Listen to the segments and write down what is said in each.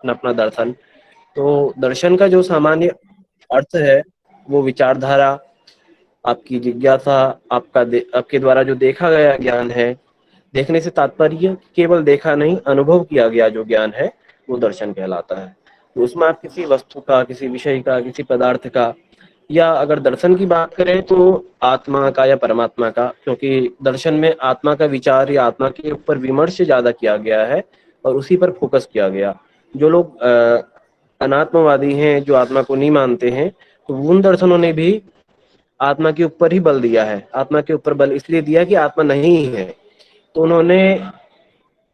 अपना दर्शन। तो दर्शन का जो सामान्य अर्थ है वो विचारधारा, आपकी जिज्ञासा, आपके द्वारा जो देखा गया ज्ञान है। देखने से तात्पर्य केवल देखा नहीं, अनुभव किया गया जो ज्ञान है वो दर्शन कहलाता है। तो उसमें आप किसी वस्तु का, किसी विषय का, किसी पदार्थ का, या अगर दर्शन की बात करें तो आत्मा का या परमात्मा का, क्योंकि दर्शन में आत्मा का विचार या आत्मा के ऊपर विमर्श ज्यादा किया गया है और उसी पर फोकस किया गया। जो लोग अनात्मवादी हैं, जो आत्मा को नहीं मानते हैं, तो उन दर्शनों ने भी आत्मा के ऊपर ही बल दिया है। आत्मा के ऊपर बल इसलिए दिया कि आत्मा नहीं है, तो उन्होंने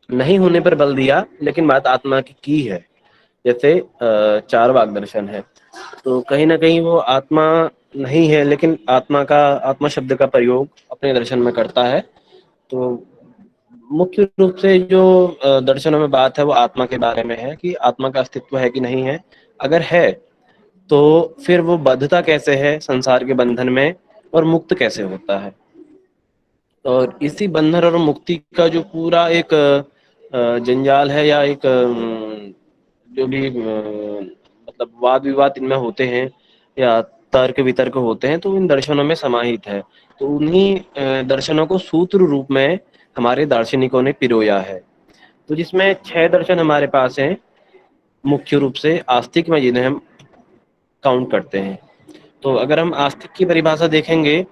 नहीं होने पर बल दिया, लेकिन बात आत्मा की है। जैसे चार वाग दर्शन है, तो कहीं ना कहीं वो आत्मा नहीं है, लेकिन आत्मा शब्द का प्रयोग अपने दर्शन में करता है। तो मुख्य रूप से जो दर्शनों में बात है वो आत्मा के बारे में है कि आत्मा का अस्तित्व है कि नहीं है। अगर है तो फिर वो बद्धता कैसे है संसार के बंधन में, और मुक्त कैसे होता है। और इसी बंधन और मुक्ति का जो पूरा एक जंजाल है, या एक जो भी मतलब वाद विवाद इनमें होते हैं या तर्क वितर्क होते हैं, तो इन दर्शनों में समाहित है। तो उन्हीं दर्शनों को सूत्र रूप में हमारे दार्शनिकों ने पिरोया है। तो जिसमें 6 दर्शन हमारे पास हैं मुख्य रूप से आस्तिक में, जिन्हें हम काउंट करते हैं। तो अगर हम आस्तिक की परिभाषा देखेंगे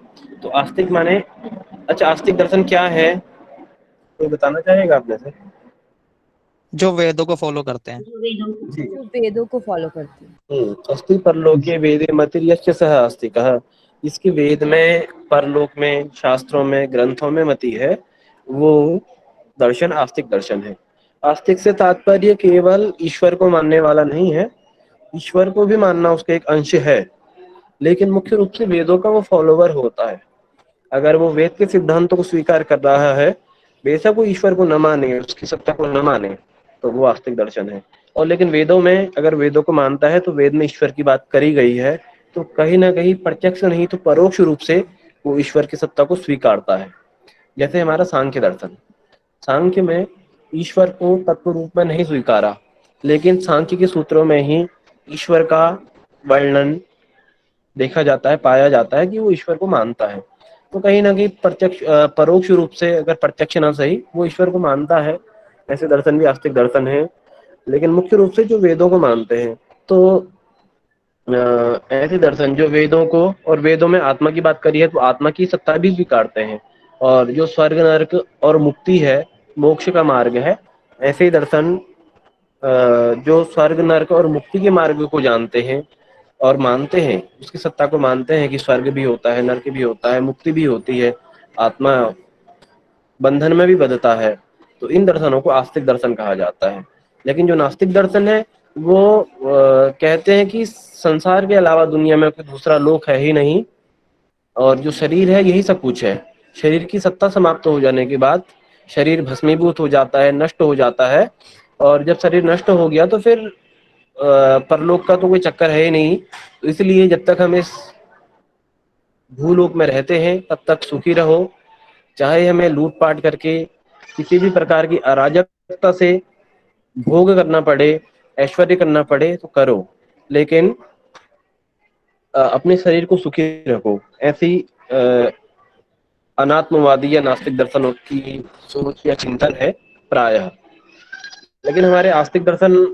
तो आस्तिक माने, अच्छा आस्तिक दर्शन क्या है, कोई बताना चाहेगा अपने से? जो वेदों को फॉलो करते हैं। जी। जो वेदों को फॉलो करती है। अस्ति परलोके वेदे मतिर्यस्य सह आस्तिकः। इसके वेद में, परलोक में, शास्त्रों में, ग्रंथों में मति है, वो दर्शन आस्तिक दर्शन है। आस्तिक से तात्पर्य केवल ईश्वर को मानने वाला नहीं है, ईश्वर को भी मानना उसका एक अंश है, लेकिन मुख्य रूप से वेदों का वो फॉलोवर होता है। अगर वो वेद के सिद्धांतों को स्वीकार कर रहा है, बेशक वो ईश्वर को न माने, उसकी सत्ता को न माने, तो वो आस्तिक दर्शन है। और लेकिन वेदों में, अगर वेदों को मानता है तो वेद में ईश्वर की बात करी गई है, तो कहीं ना कहीं प्रत्यक्ष नहीं तो परोक्ष रूप से वो ईश्वर की सत्ता को स्वीकारता है। जैसे हमारा सांख्य दर्शन, सांख्य में ईश्वर को तत्व रूप में नहीं स्वीकारा, लेकिन सांख्य के सूत्रों में ही ईश्वर का वर्णन देखा जाता है, पाया जाता है कि वो ईश्वर को मानता है। तो कहीं ना कहीं प्रत्यक्ष परोक्ष रूप से, अगर प्रत्यक्ष ना सही, वो ईश्वर को मानता है। ऐसे दर्शन भी आस्तिक दर्शन है, लेकिन मुख्य रूप से जो वेदों को मानते हैं। तो ऐसे दर्शन जो वेदों को, और वेदों में आत्मा की बात करी है तो आत्मा की सत्ता भी स्वीकारते हैं, और जो स्वर्ग नरक और मुक्ति है, मोक्ष का मार्ग है, ऐसे ही दर्शन जो स्वर्ग नरक और मुक्ति के मार्ग को जानते हैं और मानते हैं, उसकी सत्ता को मानते हैं कि स्वर्ग भी होता है, नरक भी होता है, मुक्ति भी होती है, आत्मा बंधन में भी बंधता है, तो इन दर्शनों को आस्तिक दर्शन कहा जाता है। लेकिन जो नास्तिक दर्शन है वो कहते हैं कि संसार के अलावा दुनिया में कोई दूसरा लोक है ही नहीं, और जो शरीर है यही सब कुछ है। शरीर की सत्ता समाप्त हो जाने के बाद शरीर भस्मीभूत हो जाता है, नष्ट हो जाता है, और जब शरीर नष्ट हो गया तो फिर परलोक का तो कोई चक्कर है ही नहीं। तो इसलिए जब तक हम इस भूलोक में रहते हैं तब तक सुखी रहो, चाहे हमें लूटपाट करके किसी भी प्रकार की अराजकता से भोग करना पड़े, ऐश्वर्य करना पड़े तो करो, लेकिन अपने शरीर को सुखी रखो। ऐसी अनात्मवादी या नास्तिक दर्शनों की सोच या चिंतन है प्रायः। लेकिन हमारे आस्तिक दर्शन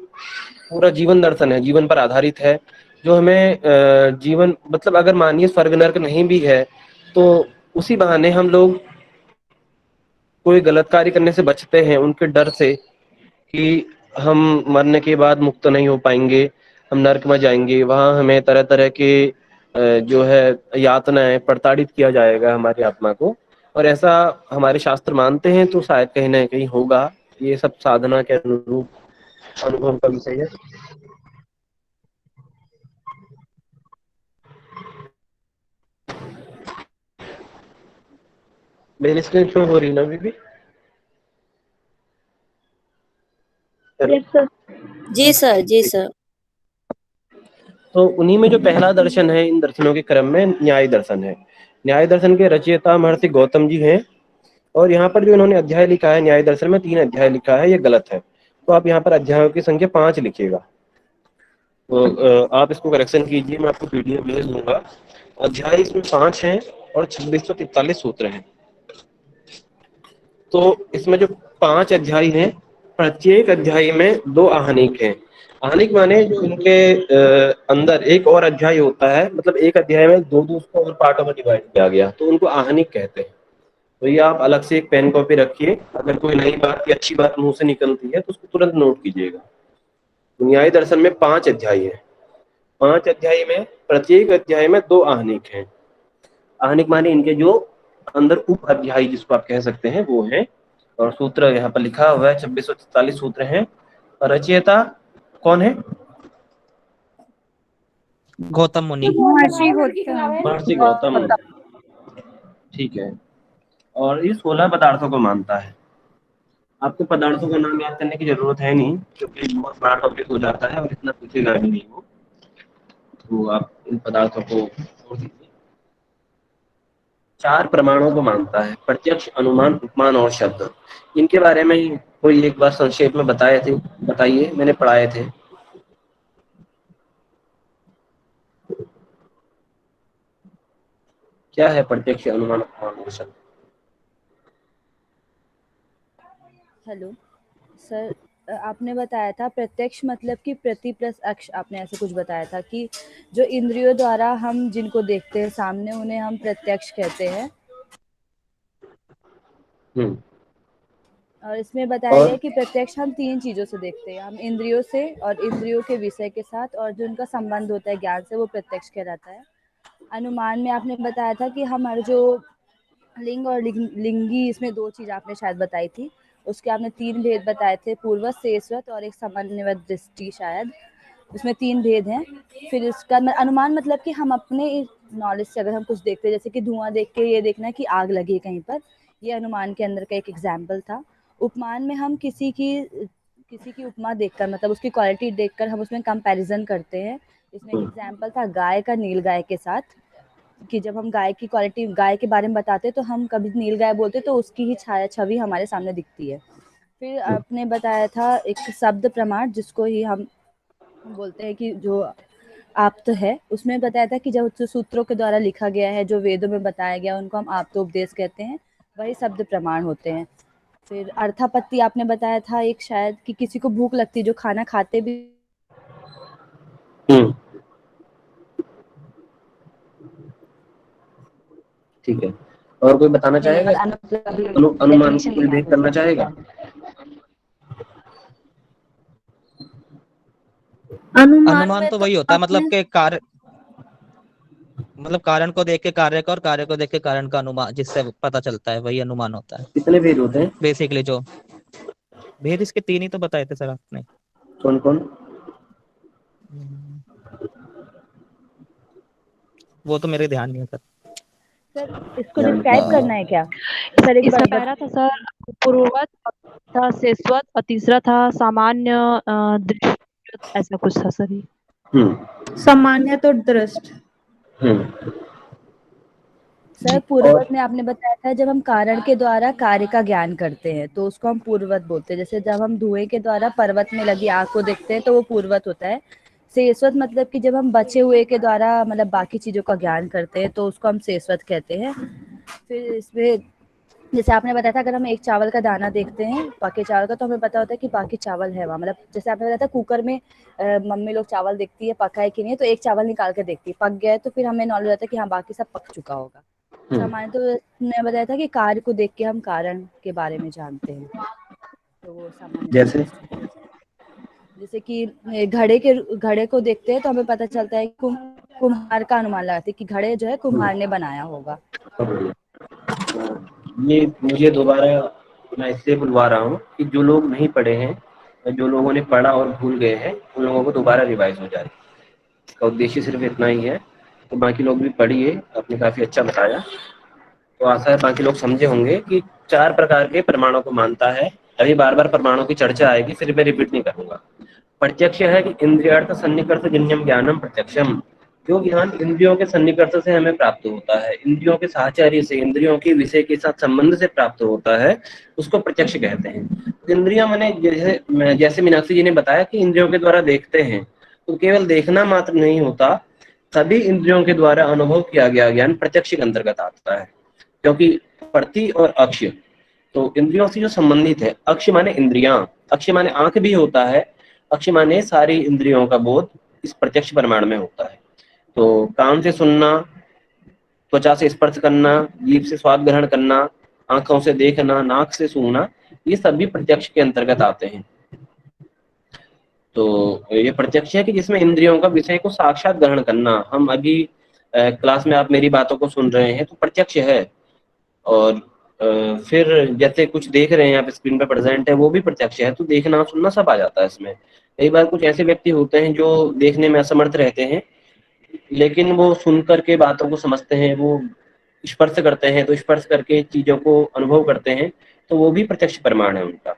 पूरा जीवन दर्शन है, जीवन पर आधारित है, जो हमें जीवन, मतलब अगर मानिए स्वर्ग नरक नहीं भी है तो उसी बहाने हम लोग कोई गलत कार्य करने से बचते हैं, उनके डर से कि हम मरने के बाद मुक्त नहीं हो पाएंगे, हम नरक में जाएंगे, वहां हमें तरह तरह के जो है यातनाएं, प्रताड़ित किया जाएगा हमारी आत्मा को। और ऐसा हमारे शास्त्र मानते हैं, तो शायद कहीं ना कहीं होगा। ये सब साधना के अनुरूप अनुभव का विषय है। मेरी स्क्रीन शो हो रही ना अभी भी? Yes sir. जी सर, जी सर। तो उन्हीं में जो पहला दर्शन है इन दर्शनों के क्रम में, न्याय दर्शन है। न्याय दर्शन के रचयिता महर्षि गौतम जी हैं, और यहाँ पर जो इन्होंने अध्याय लिखा है न्याय दर्शन में, 3 अध्याय लिखा है, ये गलत है। तो आप यहाँ पर अध्यायों की संख्या 5 लिखिएगा। तो आप इसको करेक्शन कीजिए, मैं आपको पीडीएफ भेज दूंगा। अध्याय इसमें 5 हैं और 2643 सूत्र हैं। तो इसमें जो 5 अध्याय हैं, प्रत्येक अध्याय में 2 आहनिक हैं। आहनिक माने जो इनके अंदर एक और अध्याय होता है, मतलब एक अध्याय में 2 उसको और पार्टों में डिवाइड किया गया, तो उनको आहनिक कहते हैं। तो ये आप अलग से एक पेन कॉपी रखिए, अगर कोई नई बात या अच्छी बात मुंह से निकलती है तो उसको तुरंत नोट कीजिएगा। तो न्याय दर्शन में 5 अध्याय हैं। 5 अध्याय में प्रत्येक अध्याय में 2 आहनिक हैं। आहनिक माने इनके जो अंदर उप अध्याय जिसको आप कह सकते हैं वो है। और सूत्र यहाँ पर लिखा हुआ है 2643 सूत्र हैं। रचयिता कौन है? गौतम मुनि। महर्षि गौतम। ठीक है। और ये 16 पदार्थों को मानता है। आपको पदार्थों का नाम याद करने की जरूरत है नहीं, क्योंकि बहुत बड़ा टॉपिक हो जाता है और इतना पूछेगा भी नहीं वो। तो आप इन पदार्थों को छोड़ दीजिए। 4 प्रमाणों को मानता है, प्रत्यक्ष, अनुमान, उपमान और शब्द। इनके बारे में कोई एक बार संक्षेप में बताइए, मैंने पढ़ाए थे। क्या है प्रत्यक्ष, अनुमान, उपमान और शब्द? हेलो सर, आपने बताया था प्रत्यक्ष मतलब कि प्रति प्लस अक्ष, आपने ऐसे कुछ बताया था कि जो इंद्रियों द्वारा हम जिनको देखते हैं सामने उन्हें हम प्रत्यक्ष कहते हैं। और इसमें बताया गया कि प्रत्यक्ष हम 3 चीज़ों से देखते हैं, हम इंद्रियों से और इंद्रियों के विषय के साथ और जो उनका संबंध होता है ज्ञान से, वो प्रत्यक्ष कहलाता है। अनुमान में आपने बताया था कि हमारे जो लिंग और लिंगी, इसमें 2 चीज़ आपने शायद बताई थी। उसके आपने 3 भेद बताए थे, पूर्वत, शेषवत और एक समन्वय दृष्टि, शायद उसमें 3 भेद हैं। फिर इसका अनुमान मतलब कि हम अपने नॉलेज से अगर हम कुछ देखते हैं, जैसे कि धुआं देख के ये देखना है कि आग लगी है कहीं पर, ये अनुमान के अंदर का एक एग्जाम्पल था। उपमान में हम किसी की उपमा देखकर, मतलब उसकी क्वालिटी देखकर हम उसमें कंपैरिजन करते हैं। इसमें एक एग्जाम्पल था गाय का नील गाय के साथ, कि जब हम गाय की क्वालिटी, गाय के बारे में बताते हैं तो हम कभी नील गाय बोलते तो उसकी ही छवि हमारे सामने दिखती है। फिर आपने बताया था एक शब्द प्रमाण, जिसको ही हम बोलते हैं कि जो आप्त है, उसमें बताया था कि जब सूत्रों के द्वारा लिखा गया है, जो वेदों में बताया गया, उनको हम आप्तोपदेश कहते हैं, वही शब्द प्रमाण होते हैं। फिर अर्थापत्ति आपने बताया था एक, शायद कि किसी को भूख लगती है जो खाना खाते भी। ठीक है। और कोई बताना चाहेगा? अनुमान को कोई भेद करना चाहेगा? अनुमान तो वही होता है, मतलब के कार्य, मतलब कारण को देख के कार्य का और कार्य को देख के कारण का अनुमान, जिससे पता चलता है, वही अनुमान होता है। कितने भेद होते हैं बेसिकली? जो भेद इसके 3 ही तो बताए थे सर आपने। कौन कौन? वो तो मेरे ध्यान नहीं है सर। सर इसको डिस्क्राइब करना है क्या सर? एक इसमें बार पहला था सर पूर्ववत, था शेषवत और तीसरा था सामान्य दृष्ट, ऐसा कुछ था सर ये। सामान्य तो दृष्ट। सर पूर्ववत में आपने बताया था जब हम कारण के द्वारा कार्य का ज्ञान करते हैं तो उसको हम पूर्ववत बोलते हैं। जैसे जब हम धुएं के द्वारा पर्वत में लगी आग को देखते हैं तो वो पूर्ववत होता है। शेषवत मतलब कि जब हम बचे हुए के द्वारा मतलब बाकी चीजों का ज्ञान करते हैं तो उसको हम शेषवत कहते हैं। फिर इसमें जैसे आपने बताया था, अगर हम एक चावल का दाना देखते हैं बाकी चावल का, तो हमें पता होता है कि बाकी चावल है वहाँ। मतलब जैसे आपने बताया था कुकर में मम्मी लोग चावल देखती है पका है कि नहीं, तो एक चावल निकाल के देखती है, पक गया है तो फिर हमें नॉलेज होता है कि हाँ बाकी सब पक चुका होगा। सामान्य तो मैं बताया था कि कार्य को देख के हम कारण के बारे में जानते हैं, तो वो सामान्य। जैसे कि घड़े को देखते हैं तो हमें पता चलता है कुम्हार का अनुमान लगाते हैं कि घड़े जो है कुम्हार ने बनाया होगा। ये मुझे दोबारा मैं इसलिए बुलवा रहा हूँ कि जो लोग नहीं पढ़े हैं, जो लोगों ने पढ़ा और भूल गए हैं, उन लोगों को दोबारा रिवाइज हो जाए। इसका उद्देश्य सिर्फ इतना ही है। तो बाकी लोग भी पढ़िए, आपने काफी अच्छा बताया। तो आशा है बाकी लोग समझे होंगे कि 4 प्रकार के प्रमाणों को मानता है। अभी बार बार प्रमाणों की चर्चा आएगी, फिर मैं रिपीट नहीं करूंगा। प्रत्यक्ष है कि इंद्रियार्थ सन्निकर्ष जन्यम ज्ञानम प्रत्यक्षम। जो ज्ञान इंद्रियों के सन्निकर्ष से हमें प्राप्त होता है, इंद्रियों के साहचर्य से, इंद्रियों के विषय के साथ संबंध से प्राप्त होता है, उसको प्रत्यक्ष कहते हैं। इंद्रियां मैंने जैसे मीनाक्षी जी ने बताया कि इंद्रियों के द्वारा देखते हैं, तो केवल देखना मात्र नहीं होता, सभी इंद्रियों के द्वारा अनुभव किया गया ज्ञान प्रत्यक्ष के अंतर्गत आता है। क्योंकि प्रति और अक्ष तो इंद्रियों से जो संबंधित है, अक्ष माने इंद्रियां, अक्ष माने आंख भी होता है, अक्ष माने सारी इंद्रियों का बोध इस प्रत्यक्ष प्रमाण में होता है। तो कान से सुनना, त्वचा से स्पर्श करना, जीभ से स्वाद ग्रहण करना, आंखों से देखना, नाक से सूंघना, ये सभी प्रत्यक्ष के अंतर्गत आते हैं। तो ये प्रत्यक्ष है कि जिसमें इंद्रियों का विषय को साक्षात ग्रहण करना। हम अभी क्लास में आप मेरी बातों को सुन रहे हैं तो प्रत्यक्ष है, और फिर जैसे कुछ देख रहे हैं आप स्क्रीन पर प्रेजेंट है, वो भी प्रत्यक्ष है। तो देखना सुनना सब आ जाता है इसमें। कई बार कुछ ऐसे व्यक्ति होते हैं जो देखने में असमर्थ रहते हैं, लेकिन वो सुन करके बातों को समझते हैं, वो स्पर्श करते हैं, तो स्पर्श करके चीजों को अनुभव करते हैं, तो वो भी प्रत्यक्ष प्रमाण है उनका।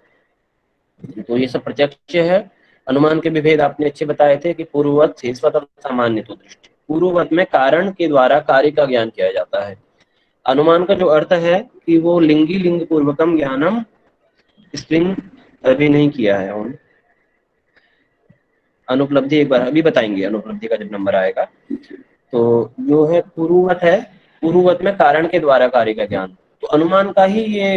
तो ये सब प्रत्यक्ष है। अनुमान के विभेद आपने अच्छे बताए थे कि पूर्ववत, शेषवत और सामान्य तो दृष्टि। पूर्ववत में कारण के द्वारा कार्य का ज्ञान किया जाता है। अनुमान का जो अर्थ है कि वो लिंगी लिंग पूर्वकम ज्ञानम, स्त्रीलिंग अभी नहीं किया है हम, अनुपलब्धि एक बार अभी बताएंगे, अनुपलब्धि का जब नंबर आएगा। तो जो है पूर्ववत है, पूर्ववत में कारण के द्वारा कार्य का ज्ञान। तो अनुमान का ही ये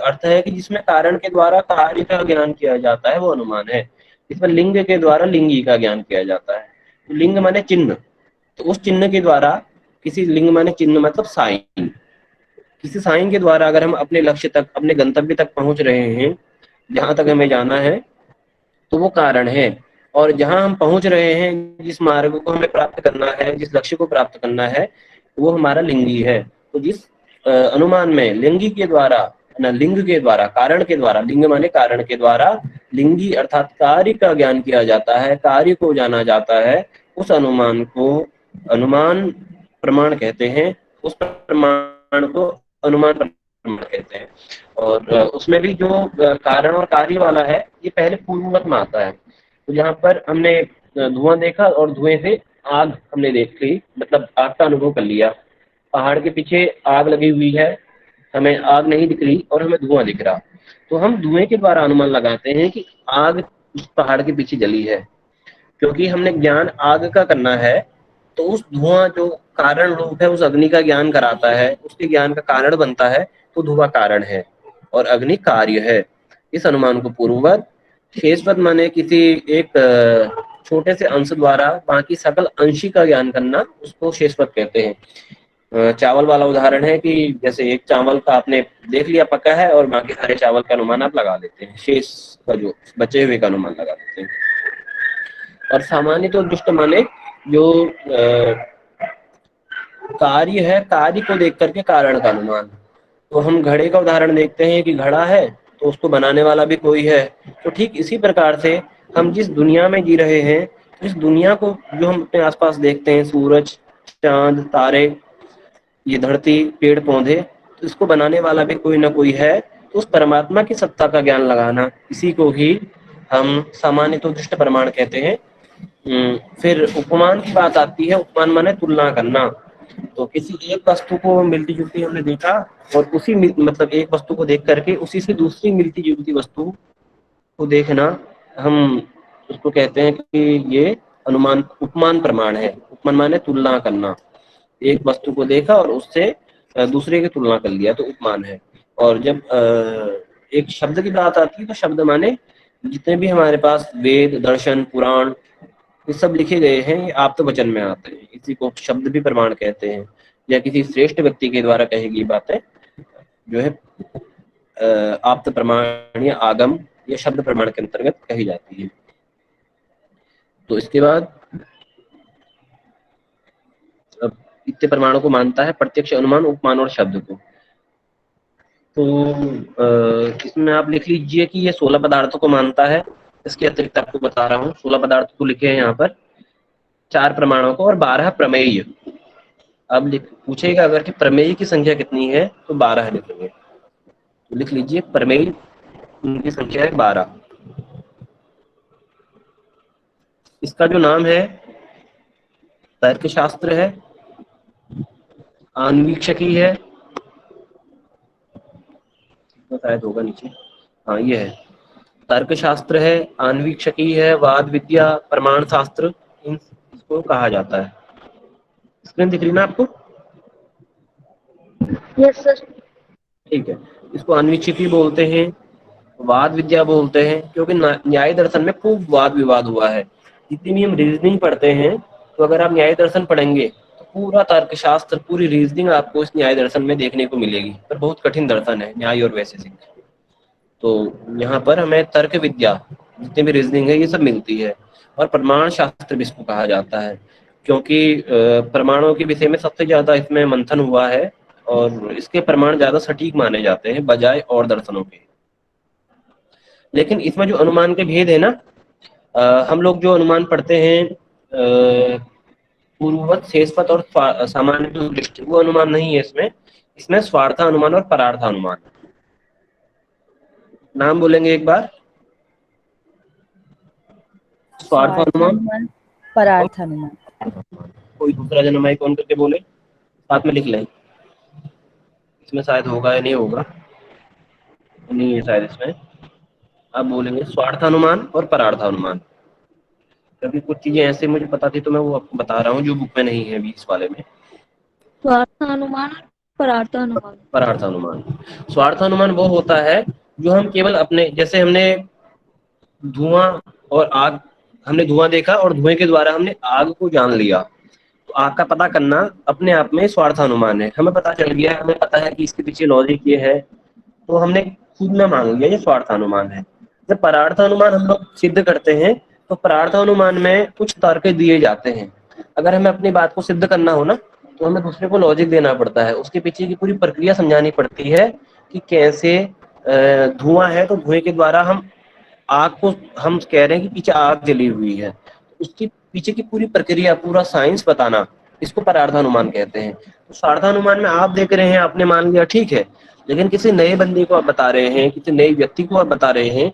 अर्थ है कि जिसमें कारण के द्वारा कार्य का ज्ञान किया जाता है वो अनुमान है। इसमें लिंग के द्वारा लिंगी का ज्ञान किया जाता है। तो लिंग माने चिन्ह, तो उस चिन्ह के द्वारा, किसी लिंग माने चिन्ह मतलब साइन, किसी साइन के द्वारा अगर हम अपने लक्ष्य तक, अपने गंतव्य तक पहुंच रहे हैं, जहां तक हमें जाना है, तो वो कारण है। और जहां हम पहुंच रहे हैं, जिस मार्ग को हमें प्राप्त करना है, जिस लक्ष्य को प्राप्त करना है, वो हमारा लिंगी है। तो जिस अनुमान में लिंगी के द्वारा, ना लिंग के द्वारा, कारण के द्वारा, लिंग माने कारण के द्वारा, लिंगी अर्थात कार्य का ज्ञान किया जाता है, कार्य को जाना जाता है, उस अनुमान को अनुमान प्रमाण कहते हैं। उस प्रमाण को अनुमान प्रमाण कहते हैं। और उसमें भी जो कारण और कार्य वाला है, ये पहले पूर्ववत में आता है। तो जहाँ पर हमने धुआं देखा और धुएं से आग हमने देख ली, मतलब आग का अनुभव कर लिया। पहाड़ के पीछे आग लगी हुई है, हमें आग नहीं दिख रही और हमें धुआं दिख रहा, तो हम धुएं के द्वारा अनुमान लगाते हैं कि आग उस पहाड़ के पीछे जली है। क्योंकि हमने ज्ञान आग का करना है, तो उस धुआं जो कारण रूप है उस अग्नि का ज्ञान कराता है, उसके ज्ञान का कारण बनता है, तो धुआं कारण है और अग्नि कार्य है। इस अनुमान को पूर्ववत, शेषवत माने किसी एक छोटे से अंश द्वारा बाकी सकल अंशी का ज्ञान करना, उसको शेषवत कहते हैं। चावल वाला उदाहरण है कि जैसे एक चावल का आपने देख लिया पका है और बाकी सारे चावल का अनुमान आप लगा लेते हैं, शेष का जो बचे हुए का अनुमान लगा लेते हैं। और सामान्य तो दुष्ट माने जो कार्य है, कार्य को देख करके कारण का अनुमान। तो हम घड़े का उदाहरण देखते हैं कि घड़ा है तो उसको बनाने वाला भी कोई है। तो ठीक इसी प्रकार से हम जिस दुनिया में जी रहे हैं, इस दुनिया को जो हम अपने आसपास देखते हैं, सूरज, चांद, तारे, ये धरती, पेड़ पौधे, तो इसको बनाने वाला भी कोई ना कोई है। तो उस परमात्मा की सत्ता का ज्ञान लगाना, इसी को ही हम सामान्य तो दृष्ट प्रमाण कहते हैं। फिर उपमान की बात आती है। उपमान माने तुलना करना। तो किसी एक वस्तु को मिलती जुलती हमने देखा और उसी मतलब एक वस्तु को देख करके उसी से दूसरी मिलती जुलती वस्तु को देखना, हम उसको कहते हैं कि ये अनुमान उपमान प्रमाण है। उपमान माने तुलना करना, एक वस्तु को देखा और उससे दूसरे की तुलना कर लिया, तो उपमान है। और जब एक शब्द की बात आती है तो शब्द माने जितने भी हमारे पास वेद, दर्शन, पुराण, ये सब लिखे गए हैं, ये आप्त वचन में आते हैं। इसी को शब्द भी प्रमाण कहते हैं, या किसी श्रेष्ठ व्यक्ति के द्वारा कही गई बातें जो है आप्त प्रमाण या आगम या शब्द प्रमाण के अंतर्गत कही जाती है। तो इसके बाद अब इतने प्रमाणों को मानता है प्रत्यक्ष, अनुमान, उपमान और शब्द को। तो इसमें आप लिख लीजिए कि ये 16 पदार्थों को मानता है। इसके अतिरिक्त आपको बता रहा हूँ, 16 पदार्थ को लिखे हैं यहाँ पर, 4 प्रमाणों को और 12 प्रमेय। अब पूछेगा अगर कि प्रमेय की संख्या कितनी है, तो 12 लिखेंगे। तो लिख लीजिए प्रमेय, उनकी संख्या है 12। इसका जो नाम है तर्कशास्त्र है, आन्वीक्षिकी है, तो शायद होगा नीचे, हाँ ये है, तर्कशास्त्र है, आन्वीक्षिकी है, वाद विद्या, प्रमाण शास्त्र, इसको कहा जाता है। स्क्रीन दिख रही ना आपको? Yes sir. ठीक है, इसको आन्वीक्षिकी बोलते हैं, वाद विद्या बोलते हैं, क्योंकि न्याय दर्शन में खूब वाद विवाद हुआ है। जितनी भी हम रीजनिंग पढ़ते हैं, तो अगर आप न्याय दर्शन पढ़ेंगे तो पूरा तर्कशास्त्र, पूरी रीजनिंग आपको इस न्याय दर्शन में देखने को मिलेगी। पर बहुत कठिन दर्शन है न्याय और वैशेषिक। तो यहाँ पर हमें तर्क विद्या, जितनी भी रीजनिंग है, ये सब मिलती है। और प्रमाण शास्त्र भी इसको कहा जाता है, क्योंकि प्रमाणों के विषय में सबसे ज्यादा इसमें मंथन हुआ है और इसके प्रमाण ज्यादा सटीक माने जाते हैं बजाय और दर्शनों के। लेकिन इसमें जो अनुमान के भेद है ना, हम लोग जो अनुमान पढ़ते हैं पूर्ववत, शेषवत और सामान्य दृष्टि, वो अनुमान नहीं है इसमें। इसमें स्वार्थ अनुमान और परार्थ अनुमान। नाम बोलेंगे एक बार? स्वार्थ अनुमान, परार्थ अनुमान। कोई दूसरा जन माइक ऑन करके बोले, साथ में लिख लें। इसमें शायद होगा या नहीं होगा, नहीं है शायद इसमें। आप बोलेंगे स्वार्थ अनुमान और परार्थ अनुमान, क्योंकि कुछ चीजें ऐसे मुझे पता थी तो मैं वो आपको बता रहा हूँ जो बुक में नहीं है अभी इस वाले में। स्वार्थ अनुमान और परार्थ अनुमान। परार्थ अनुमान, स्वार्थ अनुमान वो होता है जो हम केवल अपने, जैसे हमने धुआं और आग, हमने धुआं देखा और धुएं के द्वारा हमने आग को जान लिया, तो आग का पता करना अपने आप में स्वार्थ अनुमान है। हमें पता चल गया, हमें पता है कि इसके पीछे लॉजिक ये है, तो हमने खुद में मान लिया, ये स्वार्थ अनुमान है। जब परार्थ अनुमान हम लोग सिद्ध करते हैं, तो परार्थ अनुमान में कुछ तर्क दिए जाते हैं। अगर हमें अपनी बात को सिद्ध करना हो ना, तो हमें दूसरे को लॉजिक देना पड़ता है, उसके पीछे की पूरी प्रक्रिया समझानी पड़ती है कि कैसे धुआं है तो धुएं के द्वारा हम आग को, हम कह रहे हैं कि पीछे आग जली हुई है, उसकी पीछे की पूरी प्रक्रिया, पूरा साइंस बताना, इसको परार्थानुमान कहते हैं। तो स्वार्थानुमान में आप देख रहे हैं, आपने मान लिया, ठीक है, लेकिन किसी नए बंदे को आप बता रहे हैं, किसी नए व्यक्ति को आप बता रहे हैं,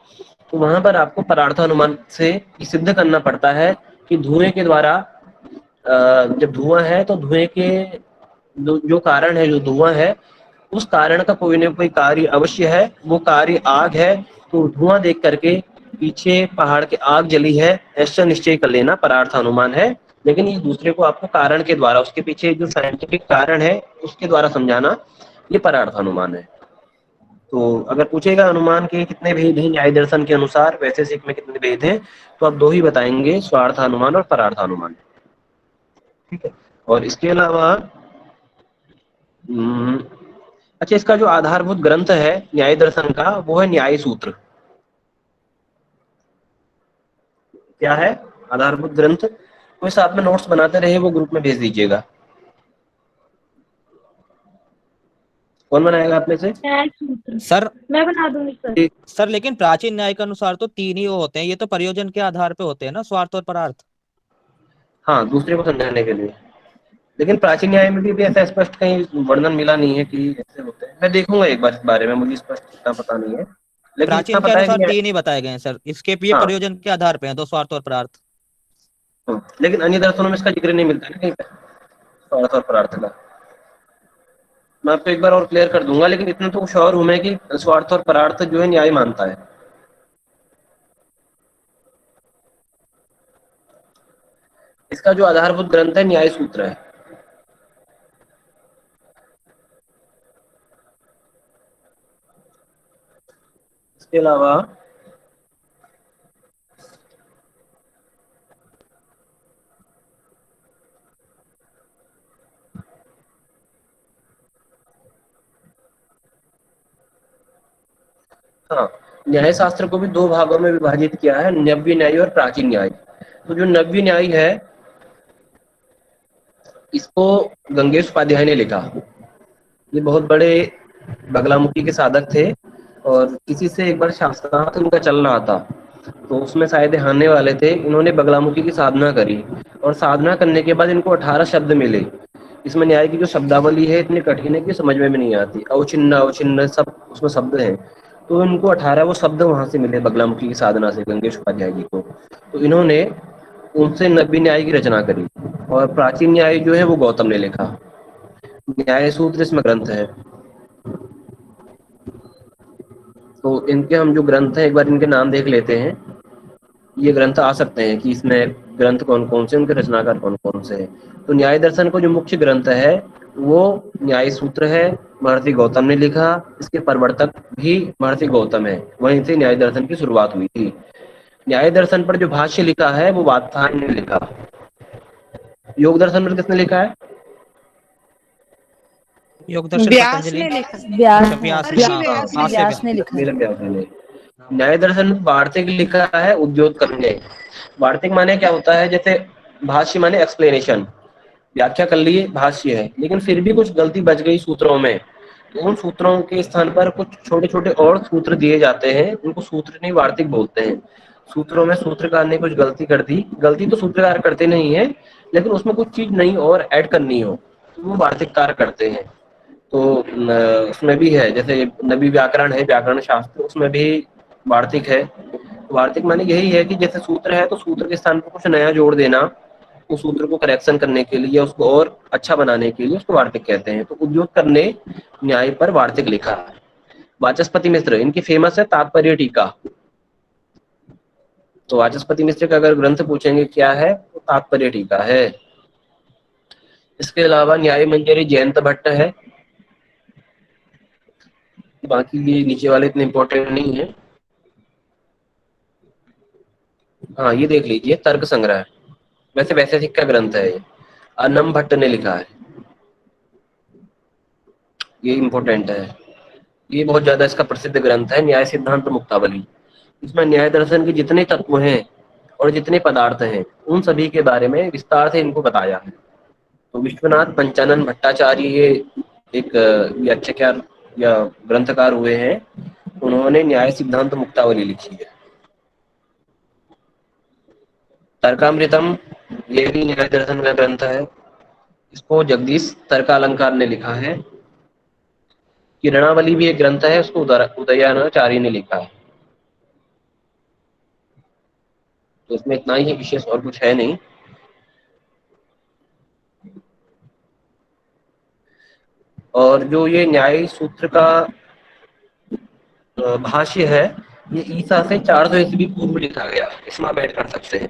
तो वहां पर आपको परार्थानुमान से सिद्ध करना पड़ता है कि धुएं के द्वारा, जब धुआं है तो धुएं के जो कारण है, जो धुआं है, उस कारण का कोई ना कोई कार्य अवश्य है, वो कार्य आग है। तो धुआं देख करके पीछे पहाड़ के आग जली है ऐसा निश्चय कर लेना परार्थ अनुमान है। लेकिन ये दूसरे को आपको कारण के द्वारा, उसके पीछे जो साइंटिफिक कारण है उसके द्वारा समझाना, ये परार्थ अनुमान है। तो अगर पूछेगा अनुमान के कितने भेद हैं न्याय दर्शन के अनुसार, वैशेषिक में कितने भेद हैं, तो आप दो ही बताएंगे, स्वार्थ अनुमान और परार्थ अनुमान। ठीक है। और इसके अलावा अच्छा, इसका जो आधारभूत ग्रंथ है न्याय दर्शन का, वो है न्याय सूत्र। क्या है आधारभूत ग्रंथ? कोई साथ में नोट्स बनाते रहे, वो ग्रुप में भेज दीजिएगा। कौन बनाएगा आप में से? सर मैं बना दूंगी सर। सर लेकिन प्राचीन न्याय के अनुसार तो तीन ही वो होते हैं, ये तो प्रयोजन के आधार पे होते हैं ना, स्वार्थ और परार्थ। हाँ, दूसरे को समझाने के लिए। लेकिन प्राचीन न्याय में भी ऐसा स्पष्ट कहीं वर्णन मिला नहीं है कि ऐसे होते हैं। मैं देखूंगा एक बार इस बारे में, मुझे स्पष्ट इतना पता नहीं है, लेकिन प्राचीन के अनुसार तीन ही बताए गए हैं सर, इसके ये प्रयोजन के आधार पे हैं, दो स्वार्थ और परार्थ। लेकिन अन्य दर्शनों में इसका जिक्र नहीं मिलता है कहीं पे स्वार्थ और परार्थ का। मैं आपको एक बार और क्लियर कर दूंगा, लेकिन इतना तो श्योर हूं मैं कि स्वार्थ और परार्थ जो है न्याय मानता है। इसका जो आधारभूत ग्रंथ है न्याय सूत्र है। इसके अलावा हाँ, न्याय शास्त्र को भी दो भागों में विभाजित किया है, नव्य न्याय और प्राचीन न्याय। तो जो नव्य न्याय है, इसको गंगेश उपाध्याय ने लिखा। ये बहुत बड़े बगलामुखी के साधक थे और किसी से एक बार शास्त्रार्थ उनका चल रहा था, तो उसमें शायद हारने वाले थे। इन्होंने बगलामुखी की साधना करी और साधना करने के बाद इनको 18 शब्द मिले। इसमें न्याय की जो शब्दावली है इतनी कठिन है कि समझ में भी नहीं आती, अवचिन्न अवचिन्न सब उसमें शब्द हैं। तो इनको 18 वो शब्द वहां से मिले बगलामुखी की साधना से गंगेश उपाध्याय जी को। तो इन्होंने उनसे नव्य न्याय की रचना करी। और प्राचीन न्याय जो है वो गौतम ने लिखा। न्याय सूत्र इसमें ग्रंथ है। तो इनके हम जो ग्रंथ हैं एक बार इनके नाम देख लेते हैं। ये ग्रंथ आ सकते हैं कि इसमें ग्रंथ कौन कौन से, उनके रचनाकार कौन कौन से हैं। तो न्याय दर्शन को जो मुख्य ग्रंथ है वो न्याय सूत्र है, महर्षि गौतम ने लिखा। इसके प्रवर्तक भी महर्षि गौतम है, वहीं से न्याय दर्शन की शुरुआत हुई थी। न्याय दर्शन पर जो भाष्य लिखा है वो वात्स्यायन ने लिखा। योग दर्शन पर किसने लिखा है? योग दर्शन व्यास पतंजलि। ने लिखा। व्यास अच्छा, व्यास ने, ऋषि हाँ व्यास ने हास्य व्यास ने लिखा है। वेद व्यास ने। न्याय दर्शन वार्तिक लिखा है उद्योतकर ने। वार्तिक माने क्या होता है, जैसे भाष्य माने एक्सप्लेनेशन, व्याख्या कर लिए भाष्य है, लेकिन फिर भी कुछ गलती बच गई सूत्रों में, तो उन सूत्रों के स्थान पर कुछ छोटे छोटे और सूत्र दिए जाते हैं, उनको सूत्र नहीं वार्तिक बोलते हैं। सूत्रों में सूत्रकार ने कुछ गलती कर दी, गलती तो सूत्रकार करते नहीं है, लेकिन उसमें कुछ चीज नई और ऐड करनी हो तो वो वार्तिककार करते हैं। तो उसमें भी है, जैसे नबी व्याकरण है, व्याकरण शास्त्र, उसमें भी वार्तिक है। वार्तिक माने यही है कि जैसे सूत्र है तो सूत्र के स्थान पर कुछ नया जोड़ देना, उस सूत्र को करेक्शन करने के लिए, उसको और अच्छा बनाने के लिए उसको वार्तिक कहते हैं। तो उद्योतकर ने न्याय पर वार्तिक लिखा है। वाचस्पति मिश्र, इनकी फेमस है तात्पर्य टीका। तो वाचस्पति मिश्र का अगर ग्रंथ पूछेंगे क्या है, तो तात्पर्य टीका है। इसके अलावा न्याय मंजरी जयंत भट्ट है। बाकी ये नीचे वाले इतने इंपॉर्टेंट नहीं है। हाँ, ये देख लीजिए तर्क संग्रह, वैसे वैशेषिक का ग्रंथ है ये, अन्नम भट्ट ने लिखा है। ये इम्पोर्टेंट है, ये बहुत ज्यादा इसका प्रसिद्ध ग्रंथ है, न्याय सिद्धांत मुक्तावली। इसमें न्याय दर्शन के जितने तत्व हैं और जितने पदार्थ हैं उन सभी के बारे में विस्तार से इनको बताया है। तो विश्वनाथ पंचानन भट्टाचार्य ये एक व्याख्याकार या ग्रंथकार हुए हैं, उन्होंने न्याय सिद्धांत मुक्तावली लिखी है। तर्कामृतम ये भी न्याय दर्शन का ग्रंथ है, इसको जगदीश तर्कालंकार ने लिखा है। किरणावली भी एक ग्रंथ है, उसको उदयनाचार्य ने लिखा है। तो इसमें इतना ही विशेष और कुछ है नहीं। और जो ये न्याय सूत्र का भाष्य है, ये ईसा से 400 ईस्वी पूर्व लिखा गया, इसमें आप ऐड कर सकते हैं।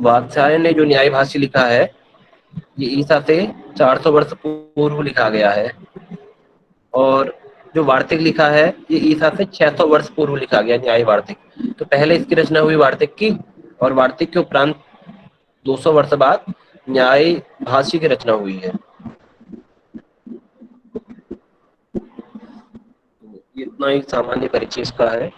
वात्स्यायन ने जो न्याय भाष्य लिखा है ये ईसा से 400 वर्ष पूर्व लिखा गया है। और जो वार्तिक लिखा है ये ईसा से 600 वर्ष पूर्व लिखा गया, न्याय वार्तिक। तो पहले इसकी रचना हुई वार्तिक की, और वार्तिक के उपरांत 200 वर्ष बाद न्याय भाष्य की रचना हुई है। इतना ही सामान्य परिचय इसका है।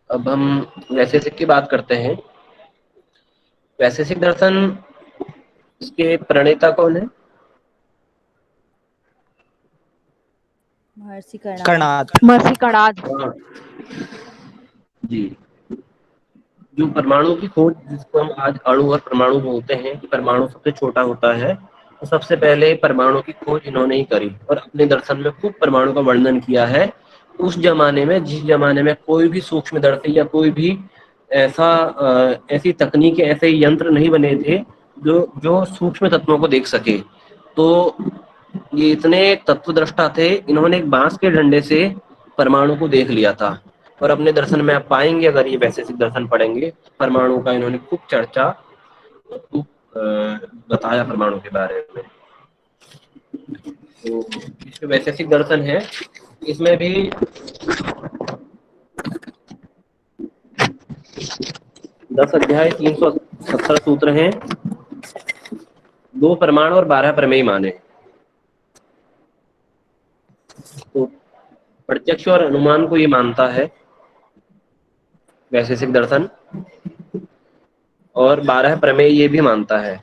अब हम वैशेषिक की बात करते हैं। वैशेषिक दर्शन, इसके प्रणेता कौन है? महर्षि कर्णाद। महर्षि कणाद। हाँ जी। जो परमाणु की खोज, जिसको हम आज अणु और परमाणु बोलते हैं, कि परमाणु सबसे छोटा होता है, तो सबसे पहले परमाणु की खोज इन्होंने ही करी और अपने दर्शन में खूब परमाणु का वर्णन किया है। उस जमाने में, जिस जमाने में कोई भी सूक्ष्मदर्शी या कोई भी ऐसी तकनीक, ऐसे यंत्र नहीं बने थे जो जो सूक्ष्म तत्वों को देख सके। तो ये इतने तत्वदृष्टा थे, इन्होंने एक बांस के डंडे से परमाणु को देख लिया था। और अपने दर्शन में आप पाएंगे, अगर ये वैशेषिक दर्शन पढ़ेंगे, परमाणु का इन्होंने खूब चर्चा, खूब बताया परमाणु के बारे में। तो इसमें वैशेषिक दर्शन है, इसमें भी 10 अध्याय 370 सूत्र हैं, 2 प्रमाण और 12 प्रमेय माने। तो प्रत्यक्ष और अनुमान को ये मानता है वैशेषिक दर्शन, और 12 प्रमेय ये भी मानता है।